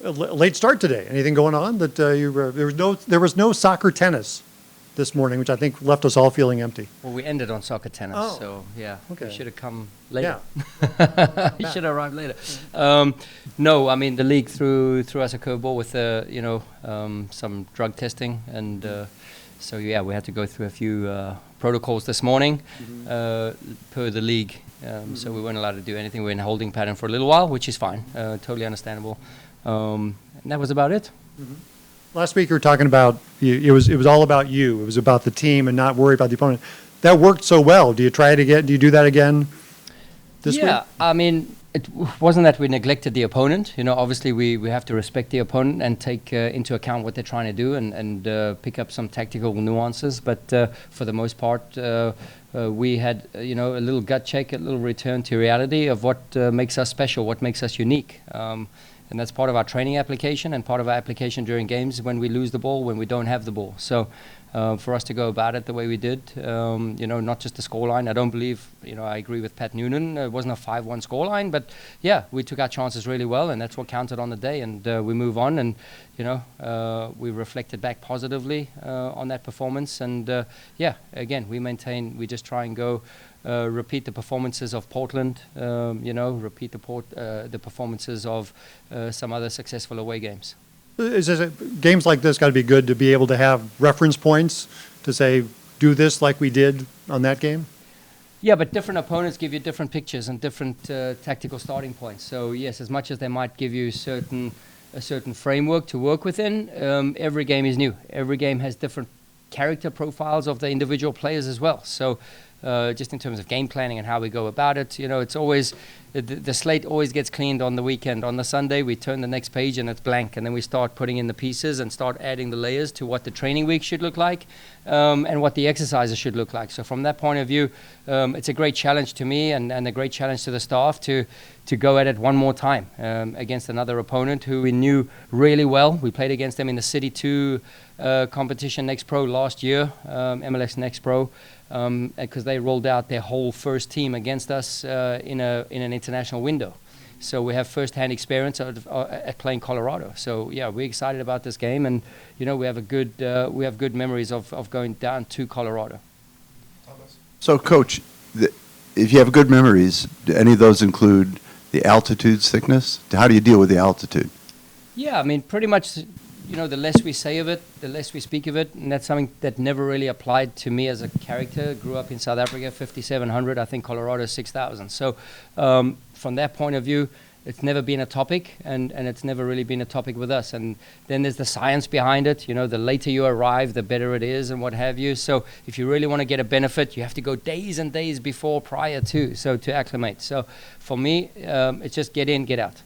a late start today. Anything going on that there was no soccer tennis this morning, which I think left us all feeling empty. Well, we ended on soccer tennis, so yeah, okay. You should have come later. Yeah. You should have arrived later. No, I mean the league threw us a curveball with some drug testing, and so yeah, we had to go through a few protocols this morning per the league. So we weren't allowed to do anything. We were in a holding pattern for a little while, which is fine, totally understandable. And that was about it. Last week you were talking about it was all about you. It was about the team and not worry about the opponent. That worked so well. Do you try it again? Do you do that again this week? Yeah, I mean, it wasn't that we neglected the opponent. You know, obviously we have to respect the opponent and take into account what they're trying to do and pick up some tactical nuances. But for the most part, we had a little gut check, a little return to reality of what makes us special, what makes us unique. And that's part of our training application and part of our application during games when we lose the ball, when we don't have the ball. So for us to go about it the way we did, not just the scoreline. I don't believe, I agree with Pat Noonan. It wasn't a 5-1 scoreline, but yeah, we took our chances really well, and that's what counted on the day. And we move on, and we reflected back positively on that performance. And again, we just try and go. Repeat the performances of Portland, repeat the performances of some other successful away games. Games like this got to be good to be able to have reference points to say, do this like we did on that game? Yeah, but different opponents give you different pictures and different tactical starting points. So yes, as much as they might give you a certain framework to work within, every game is new. Every game has different character profiles of the individual players as well. So just in terms of game planning and how we go about it, it's always the slate always gets cleaned on the weekend. On the Sunday, we turn the next page and it's blank, and then we start putting in the pieces and start adding the layers to what the training week should look like and what the exercises should look like. So from that point of view, it's a great challenge to me and a great challenge to the staff to go at it one more time against another opponent who we knew really well. We played against them in the City 2 competition Next Pro last year, MLS Next Pro, because they rolled out their whole first team against us in an international window. So we have first-hand experience at playing Colorado. So yeah, we're excited about this game, and we have good memories of going down to Colorado. So, Coach, if you have good memories, do any of those include the altitude sickness? How do you deal with the altitude? Yeah, I mean, pretty much. The less we say of it, the less we speak of it, and that's something that never really applied to me as a character. Grew up in South Africa, 5,700. I think Colorado 6,000. So from that point of view, it's never been a topic, and it's never really been a topic with us. And then there's the science behind it. The later you arrive, the better it is, and what have you. So if you really want to get a benefit, you have to go days and days prior to acclimate. So for me, it's just get in, get out.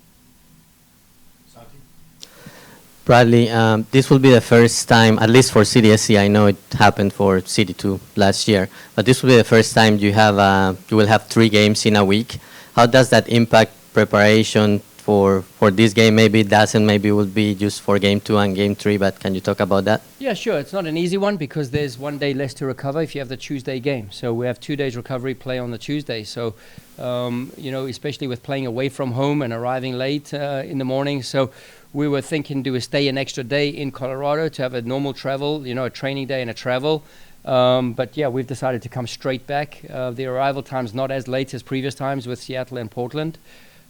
Bradley, this will be the first time, at least for CDSC. I know it happened for CD2 last year, but this will be the first time you will have 3 games in a week. How does that impact preparation for this game? Maybe it doesn't. Maybe it will be just for game 2 and game 3. But can you talk about that? Yeah, sure. It's not an easy one because there's 1 day less to recover if you have the Tuesday game. So we have 2 days recovery, play on the Tuesday. So especially with playing away from home and arriving late in the morning. So we were thinking to stay an extra day in Colorado to have a normal travel, a training day and a travel. But yeah, we've decided to come straight back. The arrival time's not as late as previous times with Seattle and Portland.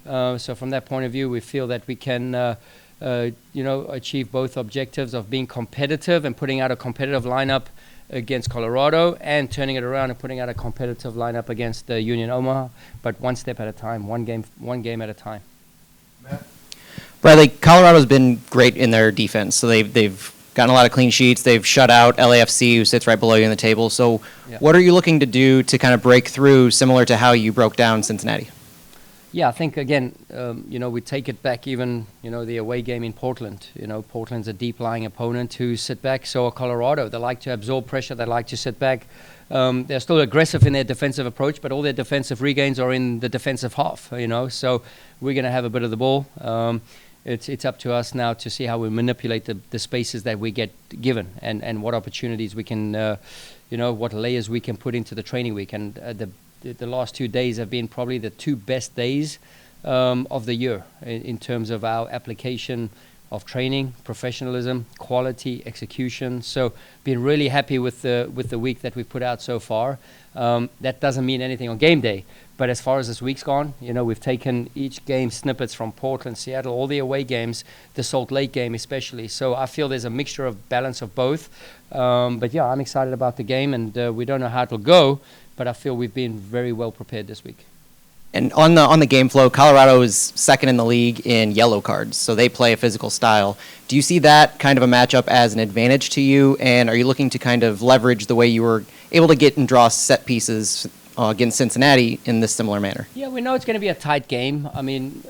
So from that point of view, we feel that we can, achieve both objectives of being competitive and putting out a competitive lineup against Colorado and turning it around and putting out a competitive lineup against Union Omaha, but one step at a time, one game at a time. Matt? Bradley, Colorado's been great in their defense. So they've gotten a lot of clean sheets. They've shut out LAFC, who sits right below you in the table. So what are you looking to do to kind of break through, similar to how you broke down Cincinnati? Yeah, I think, again, we take it back even, the away game in Portland. Portland's a deep-lying opponent who sit back. So are Colorado. They like to absorb pressure. They like to sit back. They're still aggressive in their defensive approach, but all their defensive regains are in the defensive half, So we're going to have a bit of the ball. It's up to us now to see how we manipulate the spaces that we get given and what opportunities we can, what layers we can put into the training week. And the last 2 days have been probably the 2 best days of the year in terms of our application of training, professionalism, quality, execution. So been really happy with the week that we've put out so far. That doesn't mean anything on game day, but as far as this week's gone, we've taken each game snippets from Portland, Seattle, all the away games, the Salt Lake game especially. So I feel there's a mixture of balance of both. But yeah, I'm excited about the game, and we don't know how it'll go, but I feel we've been very well prepared this week. And on the game flow, Colorado is second in the league in yellow cards, so they play a physical style. Do you see that kind of a matchup as an advantage to you, and are you looking to kind of leverage the way you were able to get and draw set pieces against Cincinnati in this similar manner? Yeah, we know it's going to be a tight game. I mean,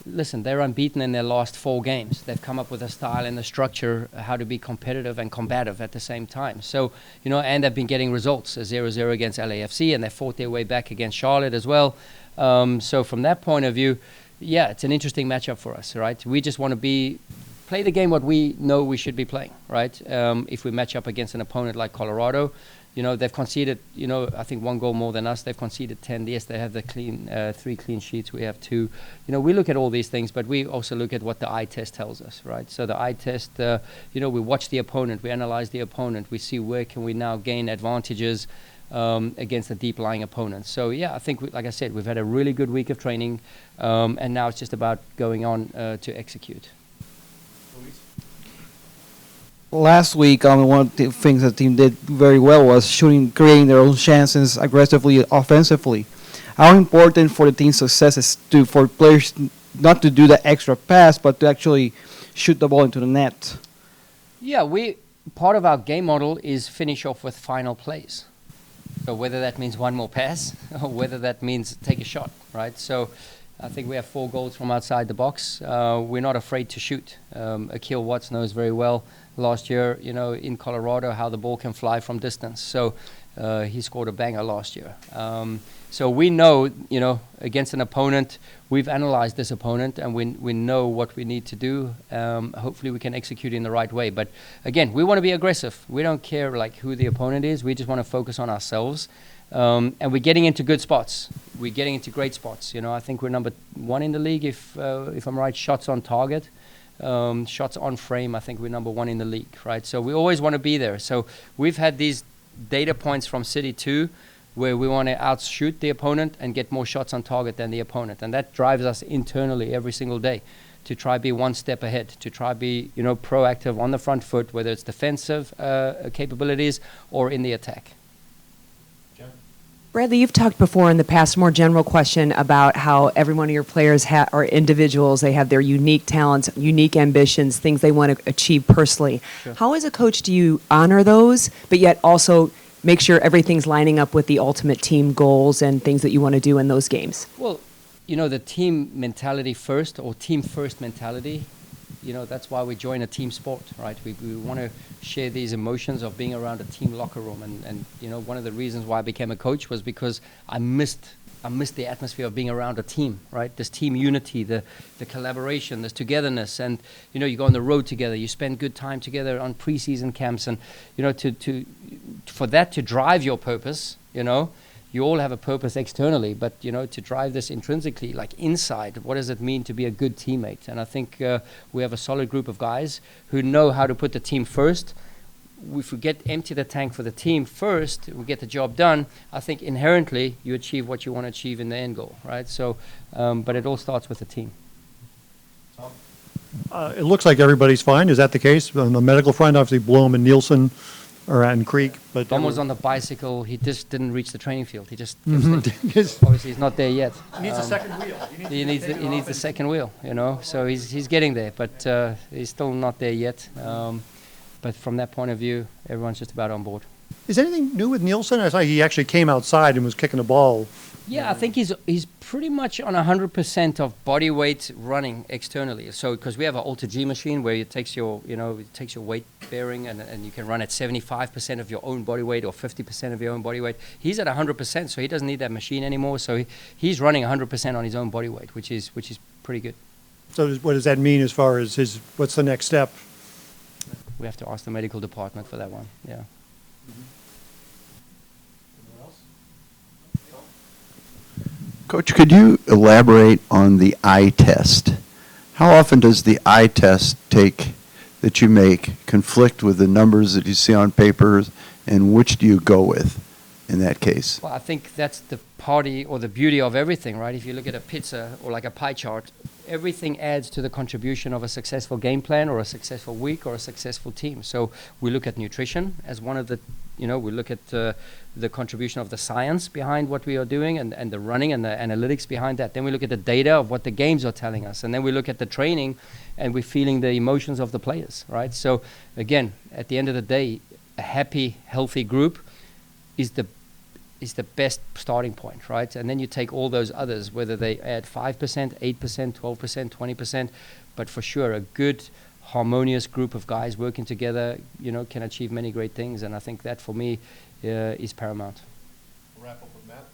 listen, they're unbeaten in their last 4 games. They've come up with a style and a structure, how to be competitive and combative at the same time. So, and they've been getting results, a 0-0 against LAFC, and they fought their way back against Charlotte as well. So from that point of view, yeah, it's an interesting matchup for us, right? We just want to play the game what we know we should be playing, right? If we match up against an opponent like Colorado, they've conceded, I think 1 goal more than us. They've conceded 10. Yes, they have the 3 clean sheets. We have 2. We look at all these things, but we also look at what the eye test tells us, right? So the eye test, we watch the opponent, we analyze the opponent, we see where can we now gain advantages against a deep-lying opponent. So yeah, I think, like I said, we've had a really good week of training, and now it's just about going on to execute. Last week, one of the things the team did very well was creating their own chances aggressively, offensively. How important for the team's success is for players not to do the extra pass, but to actually shoot the ball into the net? Yeah, part of our game model is finish off with final plays. So whether that means 1 more pass or whether that means take a shot, right? So I think we have 4 goals from outside the box. We're not afraid to shoot. Akil Watts knows very well last year, in Colorado, how the ball can fly from distance. So he scored a banger last year. So we know, against an opponent, we've analyzed this opponent and we know what we need to do. Hopefully we can execute in the right way. But again, we want to be aggressive. We don't care who the opponent is. We just want to focus on ourselves. And we're getting into good spots. We're getting into great spots. I think we're number 1 in the league, if I'm right, shots on target. Shots on frame, I think we're number 1 in the league, right? So we always want to be there. So we've had these data points from City 2 where we want to outshoot the opponent and get more shots on target than the opponent. And that drives us internally every single day to try be 1 step ahead, to try be, proactive on the front foot, whether it's defensive capabilities or in the attack. Bradley, you've talked before in the past, more general question about how every one of your players are individuals. They have their unique talents, unique ambitions, things they want to achieve personally. Sure. How, as a coach, do you honor those, but yet also make sure everything's lining up with the ultimate team goals and things that you want to do in those games? Well, the team mentality first, or team first mentality, that's why we join a team sport, right? We want to share these emotions of being around a team locker room. And one of the reasons why I became a coach was because I missed the atmosphere of being around a team, right? This team unity, the collaboration, this togetherness. And, you go on the road together, you spend good time together on preseason camps. And, for that to drive your purpose, you all have a purpose externally, but to drive this intrinsically, like inside, what does it mean to be a good teammate? And I think we have a solid group of guys who know how to put the team first. If we empty the tank for the team first, we get the job done. I think inherently you achieve what you want to achieve in the end goal, right? So, but it all starts with the team. It looks like everybody's fine. Is that the case? On the medical front, obviously Bloom and Nielsen are out in Creek. But Dom was on the bicycle. He just didn't reach the training field. He just Yes. obviously he's not there yet. He needs a second wheel. He needs the second wheel, So he's getting there, but he's still not there yet. But from that point of view, everyone's just about on board. Is anything new with Nielsen? I saw he actually came outside and was kicking the ball. Yeah, I think he's pretty much on 100% of body weight running externally. So because we have an Alter G machine where it takes your weight bearing and you can run at 75% of your own body weight or 50% of your own body weight. He's at 100%, so he doesn't need that machine anymore. So he's running 100% on his own body weight, which is pretty good. So what does that mean as far as what's the next step? We have to ask the medical department for that one. Yeah. Coach, could you elaborate on the eye test? How often does the eye test that you make conflict with the numbers that you see on papers, and which do you go with in that case? Well, I think that's the party or the beauty of everything, right? If you look at a pizza or like a pie chart, everything adds to the contribution of a successful game plan or a successful week or a successful team. So we look at nutrition as one of the, we look at the contribution of the science behind what we are doing and the running and the analytics behind that. Then we look at the data of what the games are telling us. And then we look at the training and we're feeling the emotions of the players, right? So again, at the end of the day, a happy, healthy group is the best starting point, right? And then you take all those others, whether they add 5%, 8%, 12%, 20%, but for sure a good, harmonious group of guys working together, can achieve many great things. And I think that for me is paramount. We'll wrap up with Matt.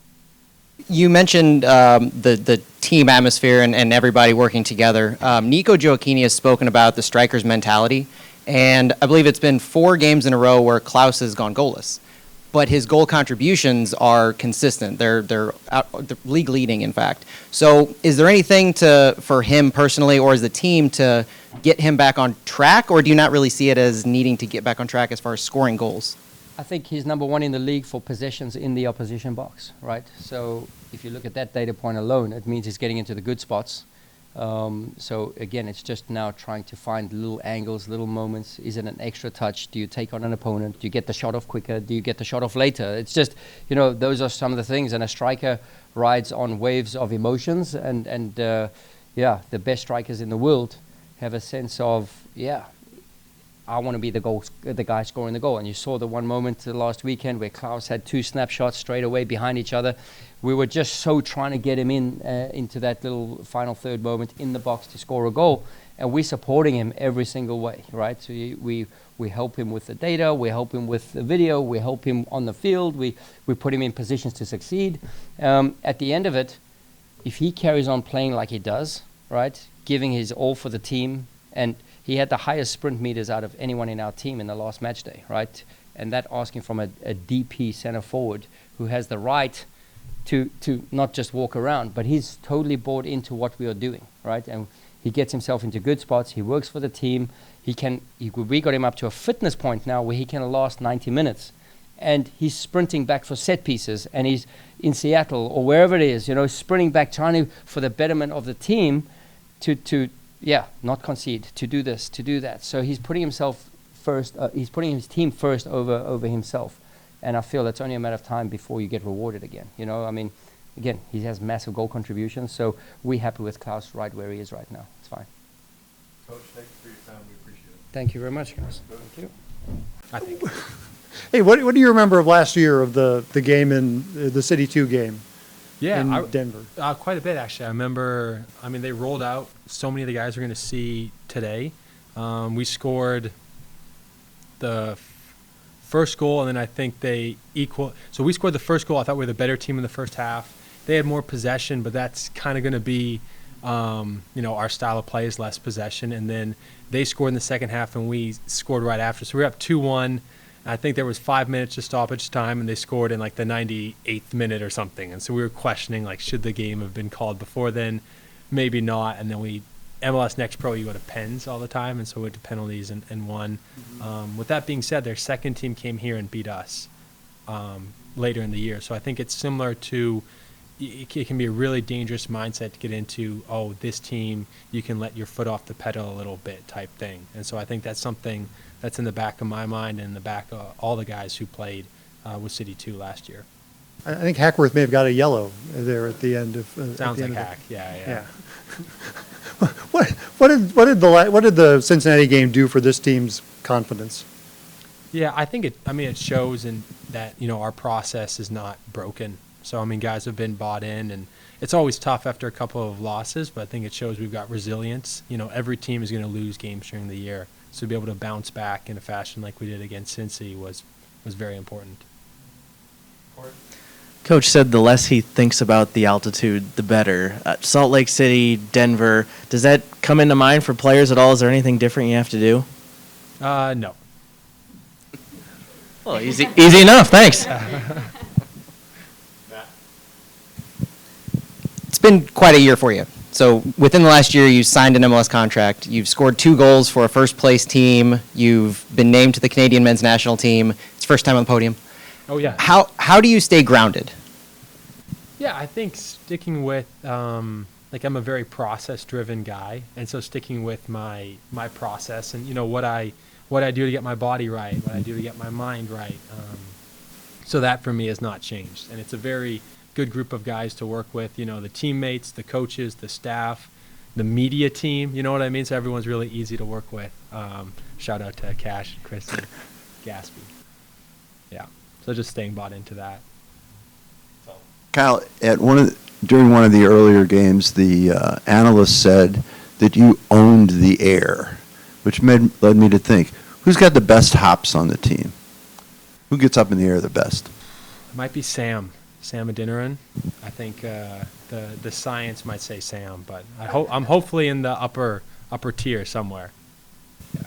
You mentioned the team atmosphere and everybody working together. Nico Gioacchini has spoken about the striker's mentality, and I believe it's been 4 games in a row where Klaus has gone goalless. But his goal contributions are consistent. They're league leading, in fact. So is there anything for him personally or as the team to get him back on track, or do you not really see it as needing to get back on track as far as scoring goals? I think he's number 1 in the league for possessions in the opposition box, right? So if you look at that data point alone, it means he's getting into the good spots. So again, it's just now trying to find little angles, little moments. Is it an extra touch? Do you take on an opponent? Do you get the shot off quicker? Do you get the shot off later? It's just, those are some of the things. And a striker rides on waves of emotions. And the best strikers in the world have a sense of, I want to be the guy scoring the goal. And you saw the one moment last weekend where Klaus had 2 snapshots straight away behind each other. We were just so trying to get him into that little final third moment in the box to score a goal. And we're supporting him every single way, right? So we help him with the data, we help him with the video, we help him on the field, we put him in positions to succeed. At the end of it, if he carries on playing like he does, right, giving his all for the team, and he had the highest sprint meters out of anyone in our team in the last match day, right? And that asking from a DP center forward who has the right to not just walk around, but he's totally bought into what we are doing, right? And he gets himself into good spots. He works for the team. We got him up to a fitness point now where he can last 90 minutes. And he's sprinting back for set pieces, and he's in Seattle or wherever it is, sprinting back, trying for the betterment of the team to not concede, to do this, to do that. So he's putting himself first. He's putting his team first over himself. And I feel it's only a matter of time before you get rewarded again. Again, he has massive goal contributions. So we're happy with Klaus right where he is right now. It's fine. Coach, thank you for your time. We appreciate it. Thank you very much, guys. Thank you. I think. Hey, what do you remember of last year of the game in the City 2 game in Denver? Quite a bit, actually. I remember, they rolled out so many of the guys we're going to see today. We scored the first goal, and then I think they so we scored the first goal. I thought we were the better team in the first half. They had more possession, but that's kind of going to be, our style of play is less possession. And then they scored in the second half, and we scored right after. So we were up 2-1. I think there was 5 minutes of stoppage time, and they scored in like the 98th minute or something. And so we were questioning, should the game have been called before then? Maybe not. And then MLS Next Pro, you go to pens all the time, and so we went to penalties and won. With that being said, their second team came here and beat us later in the year. So I think it's similar to, it can be a really dangerous mindset to get into, this team, you can let your foot off the pedal a little bit type thing. And so I think that's something that's in the back of my mind and in the back of all the guys who played with City 2 last year. I think Hackworth may have got a yellow there at the end of. Sounds like Hack. Yeah. What did the Cincinnati game do for this team's confidence? Yeah, I think it shows that our process is not broken. So guys have been bought in, and it's always tough after a couple of losses, but I think it shows we've got resilience. Every team is going to lose games during the year, so to be able to bounce back in a fashion like we did against Cincy was very important. Coach said the less he thinks about the altitude, the better. Salt Lake City, Denver, does that come into mind for players at all? Is there anything different you have to do? No. Well, easy enough. Thanks. it's been quite a year for you. So within the last year, you signed an MLS contract. You've scored 2 goals for a first-place team. You've been named to the Canadian men's national team. It's first time on the podium. Oh, yeah. How do you stay grounded? Yeah, I think sticking with, like I'm a very process-driven guy, and so sticking with my process and, you know, what I do to get my body right, what I do to get my mind right. So that for me has not changed. And it's a very good group of guys to work with, you know, the teammates, the coaches, the staff, the media team, you know what I mean? So everyone's really easy to work with. Shout out to Cash, Chris, and Gaspy. Yeah, so just staying bought into that. Kyle, during one of the earlier games, the analyst said that you owned the air, which led me to think, who's got the best hops on the team? Who gets up in the air the best? It might be Sam Adeniran. I think the science might say Sam, but I'm hopefully in the upper tier somewhere. Yeah.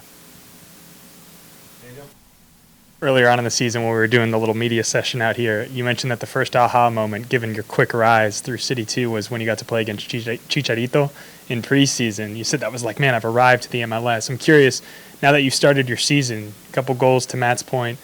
Earlier on in the season when we were doing the little media session out here, you mentioned that the first aha moment, given your quick rise through City 2, was when you got to play against Chicharito in preseason. You said that was like, man, I've arrived to the MLS. I'm curious, now that you've started your season, a couple goals to Matt's point,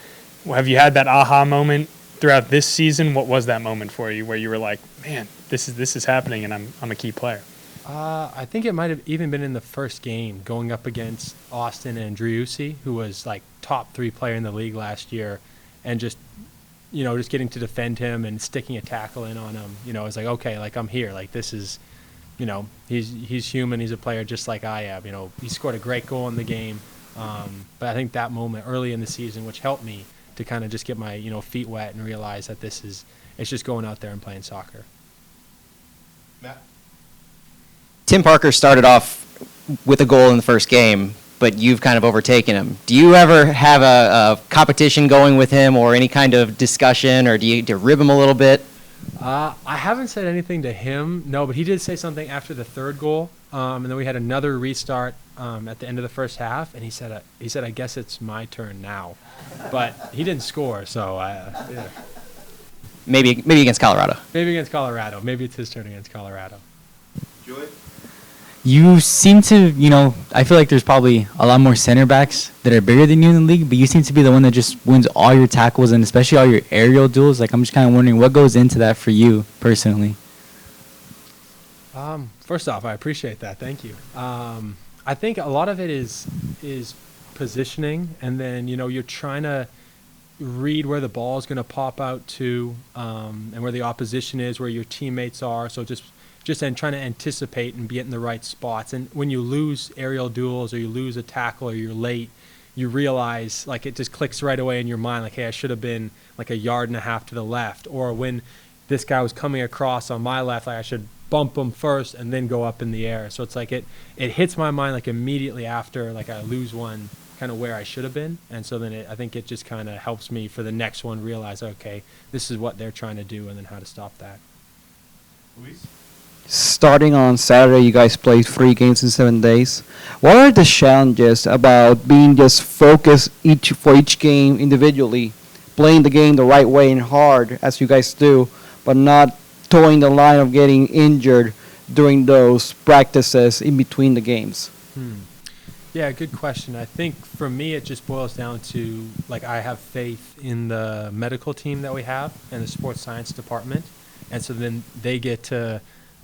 have you had that aha moment throughout this season? What was that moment for you where you were like, man, this is happening and I'm a key player? I think it might have even been in the first game going up against Austin and Driussi, who was like top 3 player in the league last year, and just getting to defend him and sticking a tackle in on him. You know, it's like, okay, like I'm here. Like this is, you know, he's human. He's a player just like I am. You know, he scored a great goal in the game. But I think that moment early in the season, which helped me to kind of just get my, you know, feet wet and realize that it's just going out there and playing soccer. Matt? Tim Parker started off with a goal in the first game, but you've kind of overtaken him. Do you ever have a competition going with him or any kind of discussion, or do you rib him a little bit? I haven't said anything to him, no, but he did say something after the third goal, and then we had another restart at the end of the first half, and he said, I guess it's my turn now, but he didn't score, so yeah. Maybe against Colorado. Maybe against Colorado. Maybe it's his turn against Colorado. Joy? You seem to, you know, I feel like there's probably a lot more center backs that are bigger than you in the league, but you seem to be the one that just wins all your tackles and especially all your aerial duels. Like, I'm just kind of wondering what goes into that for you personally. First off, I appreciate that. Thank you. I think a lot of it is positioning, and then, you know, you're trying to read where the ball is going to pop out to, and where the opposition is, where your teammates are. So just trying to anticipate and be in the right spots. And when you lose aerial duels or you lose a tackle or you're late, you realize, like, it just clicks right away in your mind, like, hey, I should have been like a yard and a half to the left. Or when this guy was coming across on my left, like, I should bump him first and then go up in the air. So it's like it hits my mind like immediately after, like, I lose one, kind of where I should have been. And so then I think it just kind of helps me for the next one realize, okay, this is what they're trying to do and then how to stop that. Luis? Starting on Saturday, you guys played 3 games in 7 days. What are the challenges about being just focused for each game individually, playing the game the right way and hard as you guys do, but not towing the line of getting injured during those practices in between the games? Yeah, good question. I think for me it just boils down to, like, I have faith in the medical team that we have and the sports science department, and so then they get to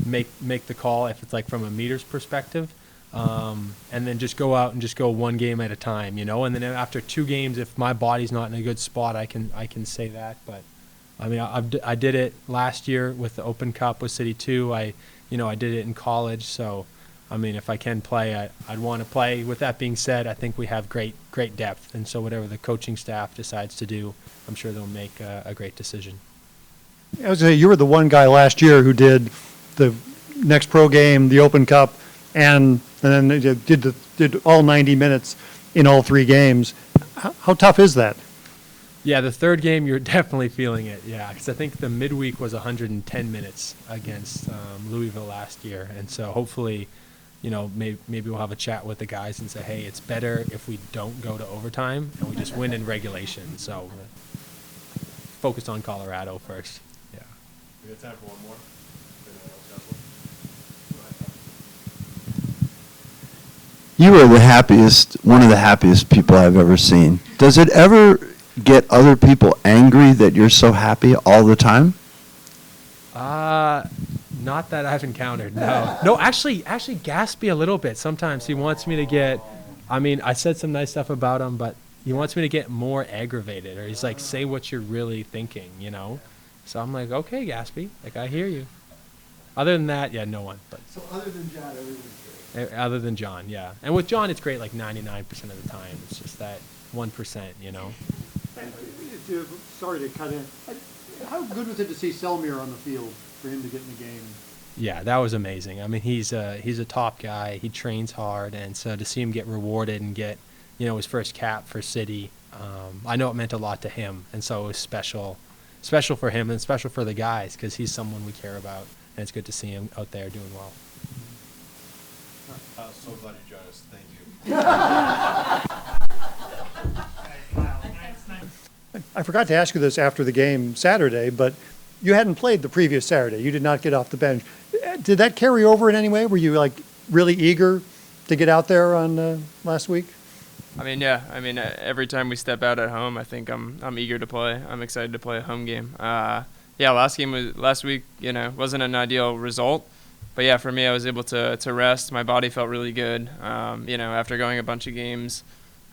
make the call if it's like from a meters perspective, and then just go out and just go one game at a time, you know. And then after 2 games, if my body's not in a good spot, I can say that. But I mean, I did it last year with the Open Cup with City 2. I did it in college. So I mean, if I can play, I'd want to play. With that being said, I think we have great depth, and so whatever the coaching staff decides to do, I'm sure they'll make a great decision. I was gonna say, you were the one guy last year who did the next pro game, the Open Cup, and then did all 90 minutes in all 3 games. How tough is that? Yeah, the third game, you're definitely feeling it. Yeah, because I think the midweek was 110 minutes against Louisville last year, and so hopefully, you know, maybe we'll have a chat with the guys and say, hey, it's better if we don't go to overtime and we just win in regulation. So focused on Colorado first. Yeah. We have time for one more. You are the happiest, one of the happiest people I've ever seen. Does it ever get other people angry that you're so happy all the time? Not that I've encountered, no. No, actually Gaspy a little bit. Sometimes he wants me to get, I mean, I said some nice stuff about him, but he wants me to get more aggravated, or he's like, say what you're really thinking, you know? So I'm like, okay, Gaspy, like, I hear you. Other than that, yeah, no one. But So other than John, everyone's great. other than John, yeah. And with John, it's great like 99% of the time. It's just that 1%, you know? Sorry to cut in. How good was it to see Selmir on the field for him to get in the game? Yeah, that was amazing. I mean, he's a top guy. He trains hard, and so to see him get rewarded and get, you know, his first cap for City, I know it meant a lot to him, and so it was special for him and special for the guys because he's someone we care about, and it's good to see him out there doing well. So glad you joined us. Thank you. I forgot to ask you this after the game Saturday, but you hadn't played the previous Saturday. You did not get off the bench. Did that carry over in any way? Were you like really eager to get out there on last week? I mean, yeah. I mean, every time we step out at home, I think I'm eager to play. I'm excited to play a home game. Yeah, last week. You know, wasn't an ideal result, but yeah, for me, I was able to rest. My body felt really good. You know, after going a bunch of games,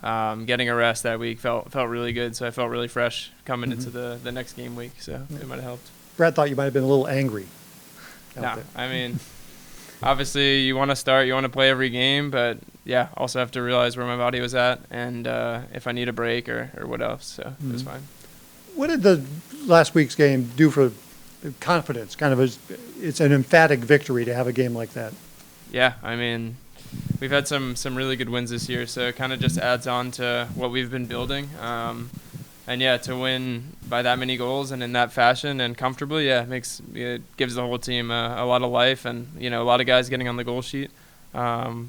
getting a rest that week felt really good. So I felt really fresh coming into the next game week. So it might have helped. Brad thought you might have been a little angry. No, I mean, obviously you want to start, you want to play every game, but yeah, also have to realize where my body was at and if I need a break or what else. So it was fine. What did the last week's game do for confidence? Kind of it's an emphatic victory to have a game like that. Yeah, I mean, we've had some really good wins this year, so it kind of just adds on to what we've been building. And yeah, to win by that many goals and in that fashion and comfortably, yeah, it gives the whole team a lot of life and, you know, a lot of guys getting on the goal sheet,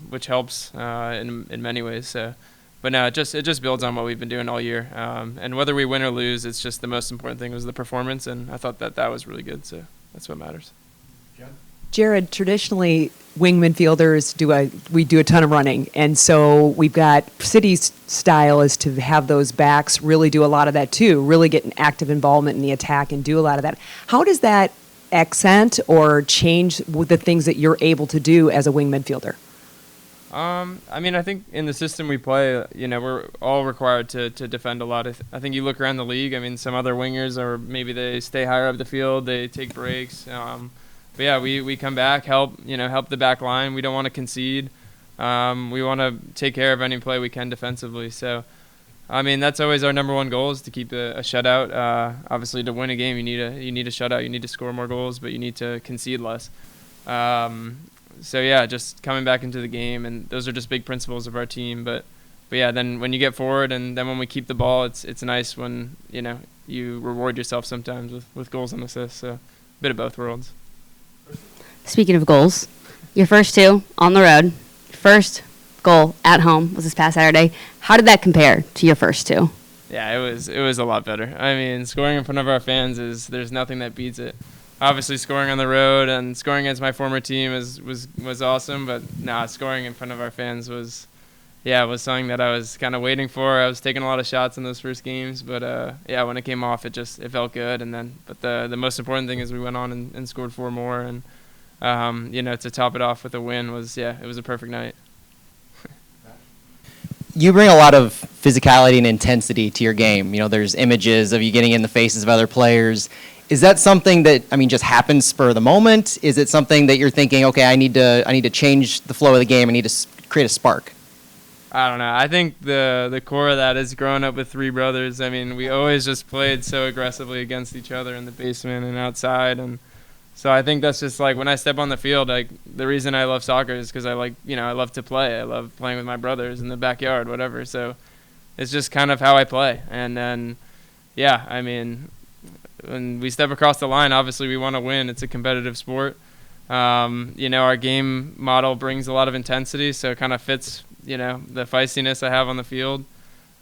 which helps in many ways. So, but no, it just builds on what we've been doing all year. And whether we win or lose, it's just the most important thing was the performance, and I thought that was really good. So that's what matters. Jared, traditionally, wing midfielders we do a ton of running, and so we've got City's style is to have those backs really do a lot of that too, really get an active involvement in the attack and do a lot of that. How does that accent or change with the things that you're able to do as a wing midfielder? I mean, I think in the system we play, you know, we're all required to defend a lot. I think you look around the league, I mean, some other wingers, or maybe they stay higher up the field, they take breaks. But yeah, we come back, help the back line. We don't want to concede. We want to take care of any play we can defensively. So, I mean, that's always our number one goal is to keep a shutout. Obviously, to win a game, you need a shutout. You need to score more goals, but you need to concede less. So yeah, just coming back into the game, and those are just big principles of our team. But yeah, then when you get forward, and then when we keep the ball, it's nice when you reward yourself sometimes with goals and assists. So, a bit of both worlds. Speaking of goals, your first two on the road, first goal at home was this past Saturday. How did that compare to your first two? Yeah, it was a lot better. I mean, scoring in front of our fans there's nothing that beats it. Obviously, scoring on the road and scoring against my former team was awesome, but scoring in front of our fans was something that I was kind of waiting for. I was taking a lot of shots in those first games, but when it came off, it felt good. And but the most important thing is we went on and scored 4 more, and to top it off with a win it was a perfect night. You bring a lot of physicality and intensity to your game. You know, there's images of you getting in the faces of other players. Is that something that, just happens spur of the moment? Is it something that you're thinking, okay, I need to change the flow of the game, I need to create a spark? I don't know. I think the core of that is growing up with 3 brothers. I mean, we always just played so aggressively against each other in the basement and outside, and so I think that's just like when I step on the field, like the reason I love soccer is because I love to play. I love playing with my brothers in the backyard, whatever. So it's just kind of how I play. And then, when we step across the line, obviously we want to win. It's a competitive sport. Our game model brings a lot of intensity, so it kind of fits, the feistiness I have on the field.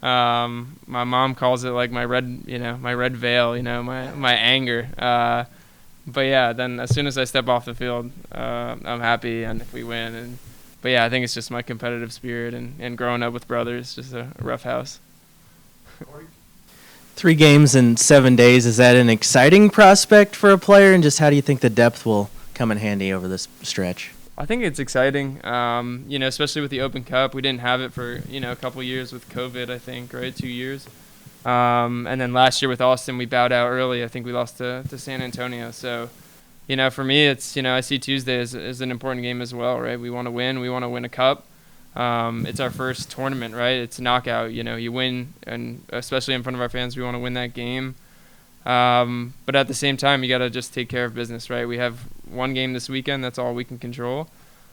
My mom calls it like my red veil, my anger. But yeah, then as soon as I step off the field, I'm happy, and if we win, But yeah, I think it's just my competitive spirit and growing up with brothers, just a rough house. 3 games in 7 days, is that an exciting prospect for a player? And just how do you think the depth will come in handy over this stretch? I think it's exciting, especially with the Open Cup. We didn't have it for, a couple years with COVID, I think, right? 2 years. And then last year with Austin, we bowed out early. I think we lost to San Antonio. So, for me, it's, I see Tuesday as an important game as well, right? We want to win. We want to win a cup. It's our first tournament, right? It's a knockout. You win, and especially in front of our fans, we want to win that game. But at the same time, you got to just take care of business, right? We have one game this weekend. That's all we can control.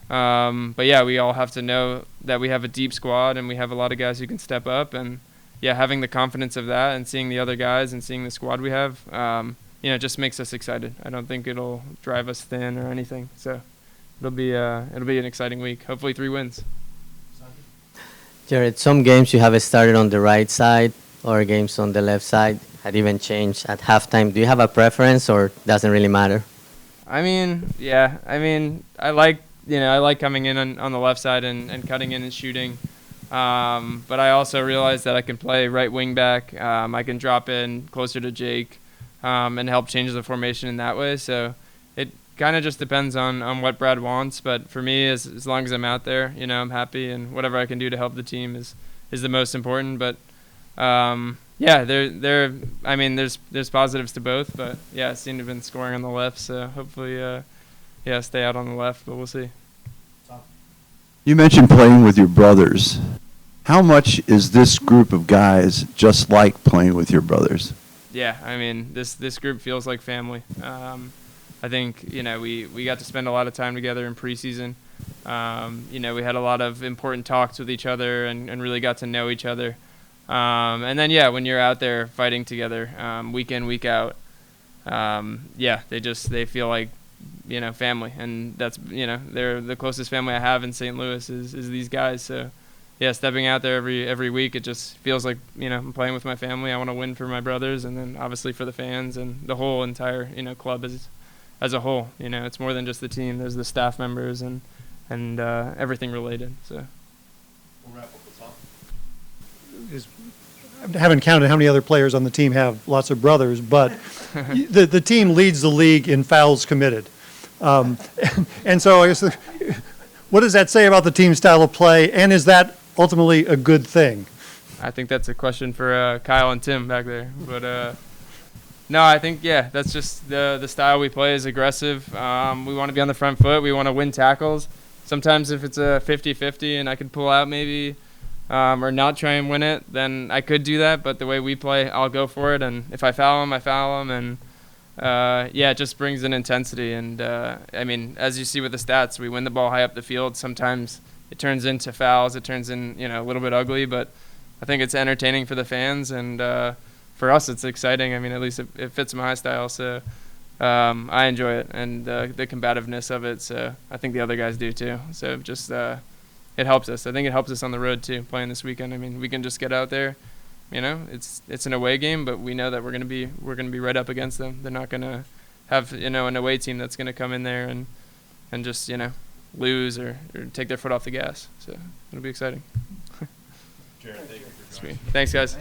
But yeah, we all have to know that we have a deep squad and we have a lot of guys who can step up. And yeah, having the confidence of that and seeing the other guys and seeing the squad we have, just makes us excited. I don't think it'll drive us thin or anything. So it'll be an exciting week. Hopefully 3 wins. Jared, some games you have started on the right side or games on the left side had even changed at halftime. Do you have a preference or doesn't really matter? I like coming in on the left side and cutting in and shooting. But I also realize that I can play right wing back. I can drop in closer to Jake and help change the formation in that way. So it kind of just depends on what Brad wants. But for me, as long as I'm out there, I'm happy, and whatever I can do to help the team is the most important. But there's positives to both. But yeah, I seem to have been scoring on the left, so hopefully, stay out on the left. But we'll see. You mentioned playing with your brothers. How much is this group of guys just like playing with your brothers? Yeah, this group feels like family. I think, we got to spend a lot of time together in preseason. We had a lot of important talks with each other and really got to know each other. And then, when you're out there fighting together, week in, week out, they feel like, family. And that's, they're the closest family I have in St. Louis is these guys. So, stepping out there every week, it just feels like, I'm playing with my family. I want to win for my brothers and then obviously for the fans and the whole entire, club as a whole. It's more than just the team. There's the staff members and everything related. So We'll wrap up the top. I haven't counted how many other players on the team have lots of brothers, but the team leads the league in fouls committed. And so I guess, what does that say about the team's style of play, and is that ultimately a good thing? I think that's a question for Kyle and Tim back there. But no, I think, that's just the style we play is aggressive. We want to be on the front foot. We want to win tackles. Sometimes if it's a 50-50 and I could pull out maybe or not try and win it, then I could do that. But the way we play, I'll go for it. And if I foul them, I foul them. And, it just brings an intensity. And, as you see with the stats, we win the ball high up the field. Sometimes it turns into fouls. It turns in, a little bit ugly. But I think it's entertaining for the fans. And for us, it's exciting. At least it fits my style. So I enjoy it and the combativeness of it. So I think the other guys do too. So just it helps us. I think it helps us on the road too, playing this weekend. We can just get out there. It's an away game, but we know that we're gonna be right up against them. They're not gonna have an away team that's gonna come in there and just lose or take their foot off the gas. So it'll be exciting. Jared, thank you for joining. Sweet. Thanks, guys.